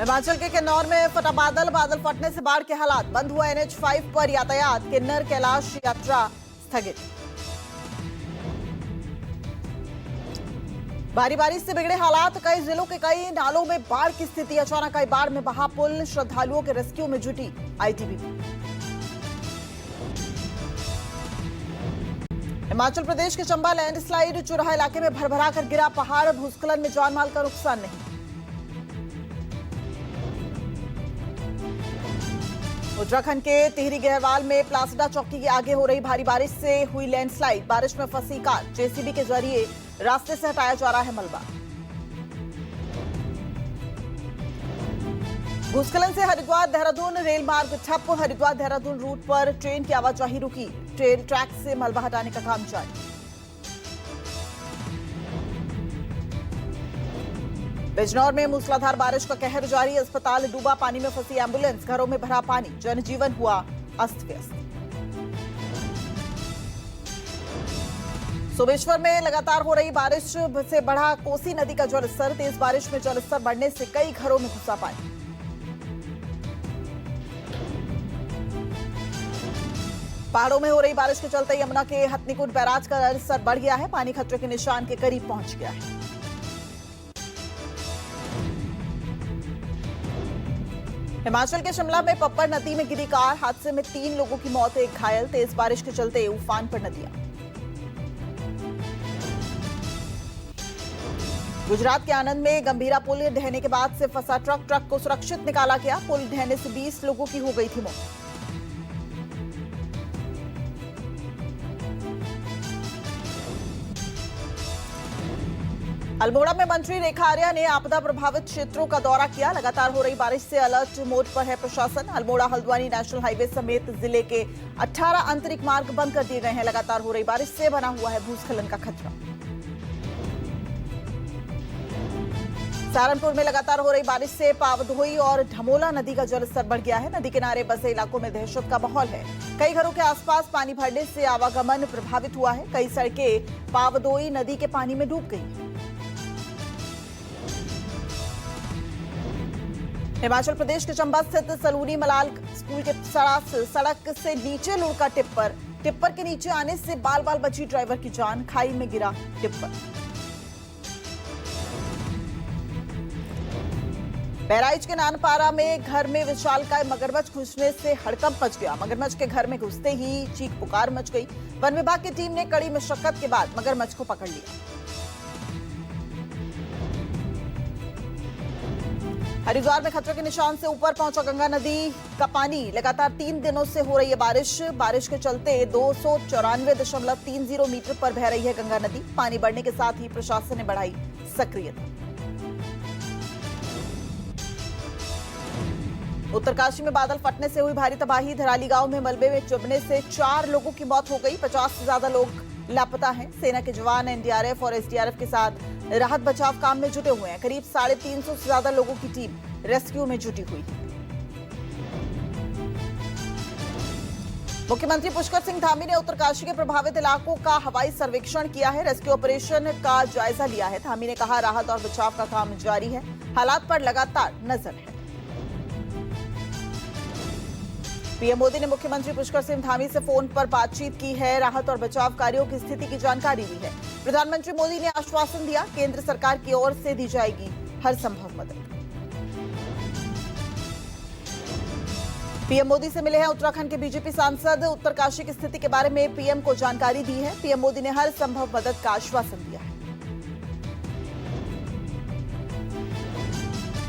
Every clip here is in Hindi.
हिमाचल के किन्नौर में फटा बादल फटने से बाढ़ के हालात। बंद हुआ NH5 पर यातायात। किन्नर कैलाश यात्रा स्थगित। भारी बारिश से बिगड़े हालात। कई जिलों के कई नालों में बाढ़ की स्थिति। अचानक आई बाढ़ में बहा पुल। श्रद्धालुओं के रेस्क्यू में जुटी ITBP। हिमाचल प्रदेश के चंबा लैंडस्लाइड। चुराहा इलाके में भरभरा कर गिरा पहाड़। भूस्खलन में जान माल का नुकसान नहीं। उत्तराखंड के टिहरी गहरवाल में प्लासडा चौकी के आगे हो रही भारी बारिश से हुई लैंडस्लाइड। बारिश में फंसी कार। JCB के जरिए रास्ते से हटाया जा रहा है मलबा। भूस्खलन से हरिद्वार देहरादून रेल मार्ग ठप। हरिद्वार देहरादून रूट पर ट्रेन की आवाजाही रुकी। ट्रेन ट्रैक से मलबा हटाने का काम जारी। बिजनौर में मूसलाधार बारिश का कहर जारी। अस्पताल डूबा। पानी में फंसी एम्बुलेंस। घरों में भरा पानी। जनजीवन हुआ अस्त व्यस्त। सोमेश्वर में लगातार हो रही बारिश से बढ़ा कोसी नदी का जलस्तर। तेज बारिश में जलस्तर बढ़ने से कई घरों में घुसा पानी। पहाड़ों में हो रही बारिश के चलते यमुना के हथनीकुंड बैराज का जलस्तर बढ़ गया है। पानी खतरे के निशान के करीब पहुंच गया है। हिमाचल के शिमला में पप्पर नदी में गिरी कार। हादसे में 3 लोगों की मौत, 1 घायल। तेज बारिश के चलते उफान पर नदियां। गुजरात के आनंद में गंभीरा पुल ढहने के बाद से फंसा ट्रक को सुरक्षित निकाला गया। पुल ढहने से 20 लोगों की हो गई थी मौत। अल्मोड़ा में मंत्री रेखा आर्या ने आपदा प्रभावित क्षेत्रों का दौरा किया। लगातार हो रही बारिश से अलर्ट मोड पर है प्रशासन। अल्मोड़ा हल्द्वानी नेशनल हाईवे समेत जिले के 18 आंतरिक मार्ग बंद कर दिए गए हैं। लगातार हो रही बारिश से बना हुआ है भूस्खलन का खतरा। सहारनपुर में लगातार हो रही बारिश से पावधोई और ढमोला नदी का जलस्तर बढ़ गया है। नदी किनारे बसे इलाकों में दहशत का माहौल है। कई घरों के आसपास पानी भरने से आवागमन प्रभावित हुआ है। कई सड़कें पावधोई नदी के पानी में डूब गई। हिमाचल प्रदेश के चंबा स्थित सलूनी मलाल स्कूल के सड़क से नीचे लुढ़का टिप्पर के नीचे आने से बाल बची ड्राइवर की जान। खाई में गिरा टिप्पर। बहराइच के नानपारा में घर में विशालकाय मगरमच्छ घुसने से हड़कंप मच गया। मगरमच्छ के घर में घुसते ही चीख पुकार मच गई। वन विभाग की टीम ने कड़ी मशक्कत के बाद मगरमच्छ को पकड़ लिया। हरिद्वार में खतरे के निशान से ऊपर पहुंचा गंगा नदी का पानी। लगातार 3 दिनों से हो रही है बारिश के चलते 294.30 मीटर पर बह रही है गंगा नदी। पानी बढ़ने के साथ ही प्रशासन ने बढ़ाई सक्रियता। उत्तरकाशी में बादल फटने से हुई भारी तबाही। धराली गांव में मलबे में चुभने से 4 लोगों की मौत हो गई। 50 से ज्यादा लोग लापता हैं। सेना के जवान NDRF और SDRF के साथ राहत बचाव काम में जुटे हुए हैं। करीब 350 से ज्यादा लोगों की टीम रेस्क्यू में जुटी हुई है। मुख्यमंत्री पुष्कर सिंह धामी ने उत्तरकाशी के प्रभावित इलाकों का हवाई सर्वेक्षण किया है। रेस्क्यू ऑपरेशन का जायजा लिया है। धामी ने कहा राहत और बचाव का काम जारी है। हालात पर लगातार नजर है। PM मोदी ने मुख्यमंत्री पुष्कर सिंह धामी से फोन पर बातचीत की है। राहत और बचाव कार्यों की स्थिति की जानकारी दी है। प्रधानमंत्री मोदी ने आश्वासन दिया केंद्र सरकार की ओर से दी जाएगी हर संभव मदद। PM मोदी से मिले हैं उत्तराखंड के BJP सांसद। उत्तरकाशी की स्थिति के बारे में PM को जानकारी दी है। PM मोदी ने हर संभव मदद का आश्वासन दिया है।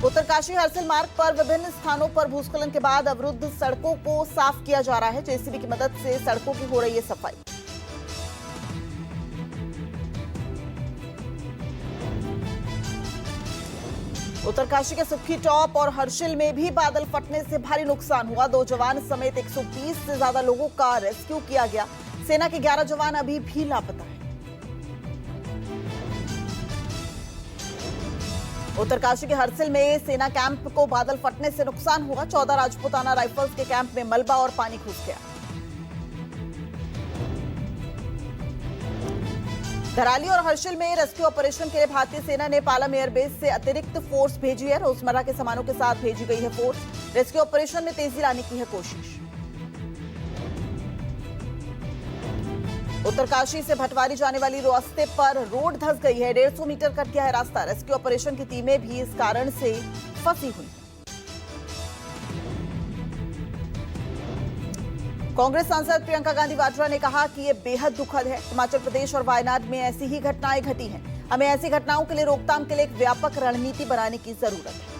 उत्तरकाशी हरसिल मार्ग पर विभिन्न स्थानों पर भूस्खलन के बाद अवरुद्ध सड़कों को साफ किया जा रहा है। JCB की मदद से सड़कों की हो रही है सफाई। उत्तरकाशी के सुक्खी टॉप और हर्षिल में भी बादल फटने से भारी नुकसान हुआ। 2 जवान समेत 120 से ज्यादा लोगों का रेस्क्यू किया गया। सेना के 11 जवान अभी भी लापता हैं। उत्तरकाशी के हरसिल में सेना कैंप को बादल फटने से नुकसान हुआ। 14 राजपूताना राइफल्स के कैंप में मलबा और पानी घुस गया। धराली और हर्षिल में रेस्क्यू ऑपरेशन के लिए भारतीय सेना ने पालम एयरबेस से अतिरिक्त फोर्स भेजी है। रोजमर्रा के सामानों के साथ भेजी गई है फोर्स। रेस्क्यू ऑपरेशन में तेजी लाने की है कोशिश। उत्तरकाशी से भटवारी जाने वाली रास्ते पर रोड धंस गई है। 150 मीटर कट गया है रास्ता। रेस्क्यू ऑपरेशन की टीमें भी इस कारण से फंसी हुई। कांग्रेस सांसद प्रियंका गांधी वाड्रा ने कहा कि ये बेहद दुखद है। हिमाचल प्रदेश और वायनाड में ऐसी ही घटनाएं घटी हैं। हमें ऐसी घटनाओं के लिए रोकथाम के लिए एक व्यापक रणनीति बनाने की जरूरत है।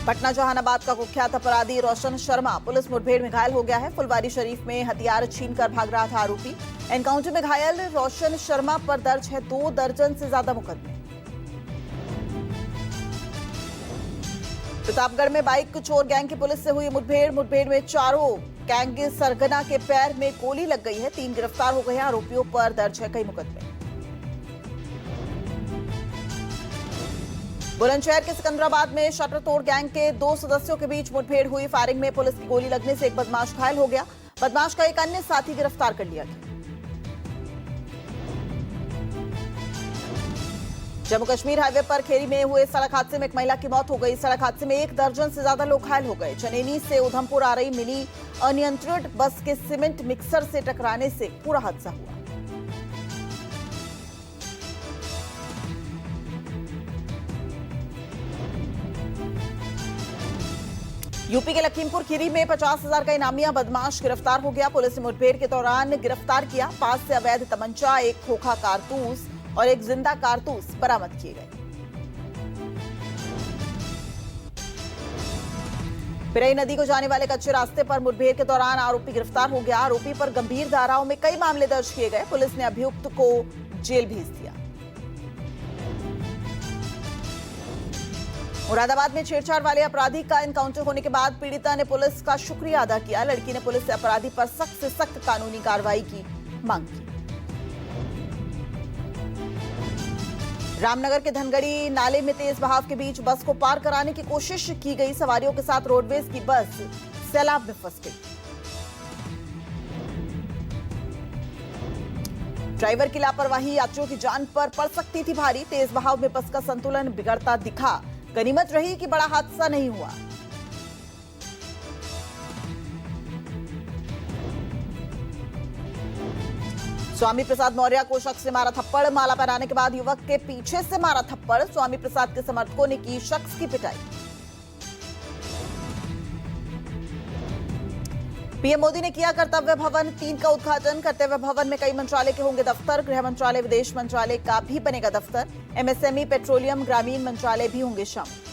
पटना जहानाबाद का कुख्यात अपराधी रोशन शर्मा पुलिस मुठभेड़ में घायल हो गया है। फुलवारी शरीफ में हथियार छीनकर भाग रहा था आरोपी। एनकाउंटर में घायल रोशन शर्मा पर दर्ज है 2 दर्जन से ज्यादा मुकदमे। प्रतापगढ़ में बाइक चोर गैंग की पुलिस से हुई मुठभेड़ में चारों गैंग सरगना के पैर में गोली लग गई है। 3 गिरफ्तार हो गए हैं। आरोपियों पर दर्ज है कई मुकदमे। बुलंदशहर के सिकंदराबाद में शटर तोड़ गैंग के 2 सदस्यों के बीच मुठभेड़ हुई। फायरिंग में पुलिस की गोली लगने से एक बदमाश घायल हो गया। बदमाश का एक अन्य साथी गिरफ्तार कर लिया गया। जम्मू कश्मीर हाईवे पर खेरी में हुए सड़क हादसे में एक महिला की मौत हो गई। सड़क हादसे में 1 दर्जन से ज्यादा लोग घायल हो गए। चनेनी से उधमपुर आ रही मिनी अनियंत्रित बस के सीमेंट मिक्सर से टकराने से पूरा हादसा हुआ। यूपी के लखीमपुर खीरी में 50,000 का इनामिया बदमाश गिरफ्तार हो गया। पुलिस ने मुठभेड़ के दौरान गिरफ्तार किया। 5 से अवैध तमंचा, 1 खोखा कारतूस और 1 जिंदा कारतूस बरामद किए गए। पिरई नदी को जाने वाले कच्चे रास्ते पर मुठभेड़ के दौरान आरोपी गिरफ्तार हो गया। आरोपी पर गंभीर धाराओं में कई मामले दर्ज किए गए। पुलिस ने अभियुक्त को जेल भेज दिया। मुरादाबाद में छेड़छाड़ वाले अपराधी का एनकाउंटर होने के बाद पीड़िता ने पुलिस का शुक्रिया अदा किया। लड़की ने पुलिस से अपराधी पर सख्त से सख्त कानूनी कार्रवाई की मांग की। रामनगर के धनगढ़ी नाले में तेज बहाव के बीच बस को पार कराने की कोशिश की गई। सवारियों के साथ रोडवेज की बस सैलाब में फंस गई। ड्राइवर की लापरवाही यात्रियों की जान पर पड़ सकती थी भारी। तेज बहाव में बस का संतुलन बिगड़ता दिखा। गनीमत रही कि बड़ा हादसा नहीं हुआ। स्वामी प्रसाद मौर्य को शख्स ने मारा थप्पड़। माला पहनाने के बाद युवक के पीछे से मारा थप्पड़। स्वामी प्रसाद के समर्थकों ने की शख्स की पिटाई। पीएम मोदी ने किया कर्तव्य भवन 3 का उद्घाटन। कर्तव्य भवन में कई मंत्रालय के होंगे दफ्तर। गृह मंत्रालय, विदेश मंत्रालय का भी बनेगा दफ्तर। एमएसएमई, पेट्रोलियम, ग्रामीण मंत्रालय भी होंगे शामिल।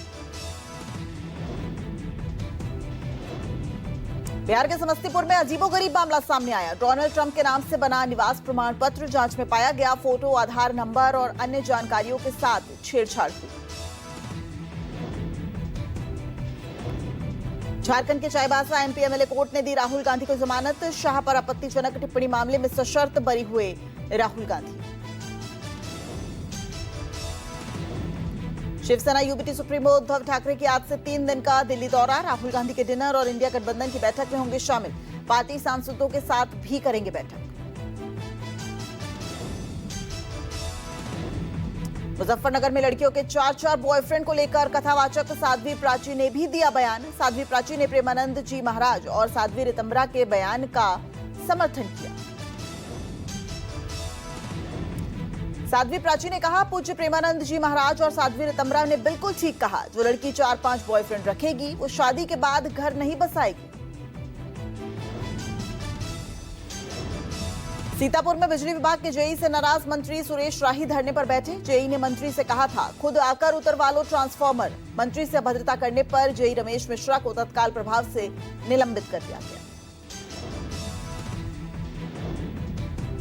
बिहार के समस्तीपुर में अजीबोगरीब मामला सामने आया। डोनाल्ड ट्रंप के नाम से बना निवास प्रमाण पत्र जांच में पाया गया। फोटो, आधार नंबर और अन्य जानकारियों के साथ छेड़छाड़ हुई। झारखंड के चाईबासा एमपी एमएलए कोर्ट ने दी राहुल गांधी को जमानत। शाह पर आपत्तिजनक टिप्पणी मामले में सशर्त बरी हुए राहुल गांधी। शिवसेना यूबीटी सुप्रीमो उद्धव ठाकरे की आज से 3 दिन का दिल्ली दौरा। राहुल गांधी के डिनर और इंडिया गठबंधन की बैठक में होंगे शामिल। पार्टी सांसदों के साथ भी करेंगे बैठक। मुजफ्फरनगर में लड़कियों के 4 बॉयफ्रेंड को लेकर कथावाचक साध्वी प्राची ने भी दिया बयान। साध्वी प्राची ने प्रेमानंद जी महाराज और साध्वी रितंबरा के बयान का समर्थन किया। साध्वी प्राची ने कहा, पूज्य प्रेमानंद जी महाराज और साध्वी रितंबरा ने बिल्कुल ठीक कहा। जो लड़की 4-5 बॉयफ्रेंड रखेगी वो शादी के बाद घर नहीं बसाएगी। सीतापुर में बिजली विभाग के जेई से नाराज मंत्री सुरेश राही धरने पर बैठे। जेई ने मंत्री से कहा था, खुद आकर उतरवा लो ट्रांसफार्मर। मंत्री से अभद्रता करने पर जेई रमेश मिश्रा को तत्काल प्रभाव से निलंबित कर दिया गया।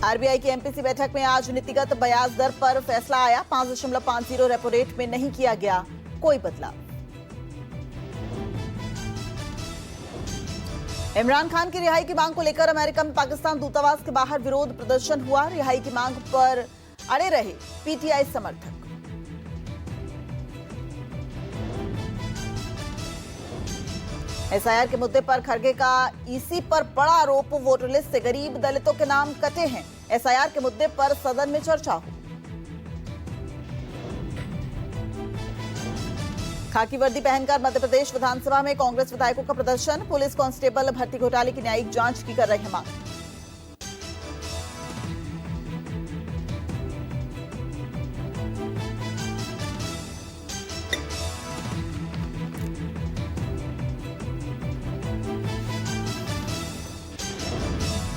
आरबीआई की एमपीसी बैठक में आज नीतिगत ब्याज दर पर फैसला आया। 5.50 रेपो रेट में नहीं किया गया कोई बदलाव। इमरान खान की रिहाई की मांग को लेकर अमेरिका में पाकिस्तान दूतावास के बाहर विरोध प्रदर्शन हुआ। रिहाई की मांग पर अड़े रहे पीटीआई समर्थक। एसआईआर के मुद्दे पर खड़गे का ईसी पर बड़ा आरोप, वोटर लिस्ट से गरीब दलितों के नाम कटे हैं। एसआईआर के मुद्दे पर सदन में चर्चा हो। खाकी वर्दी पहनकर मध्य प्रदेश विधानसभा में कांग्रेस विधायकों का प्रदर्शन, पुलिस कांस्टेबल भर्ती घोटाले की न्यायिक जांच की कर रहे हैं मांग।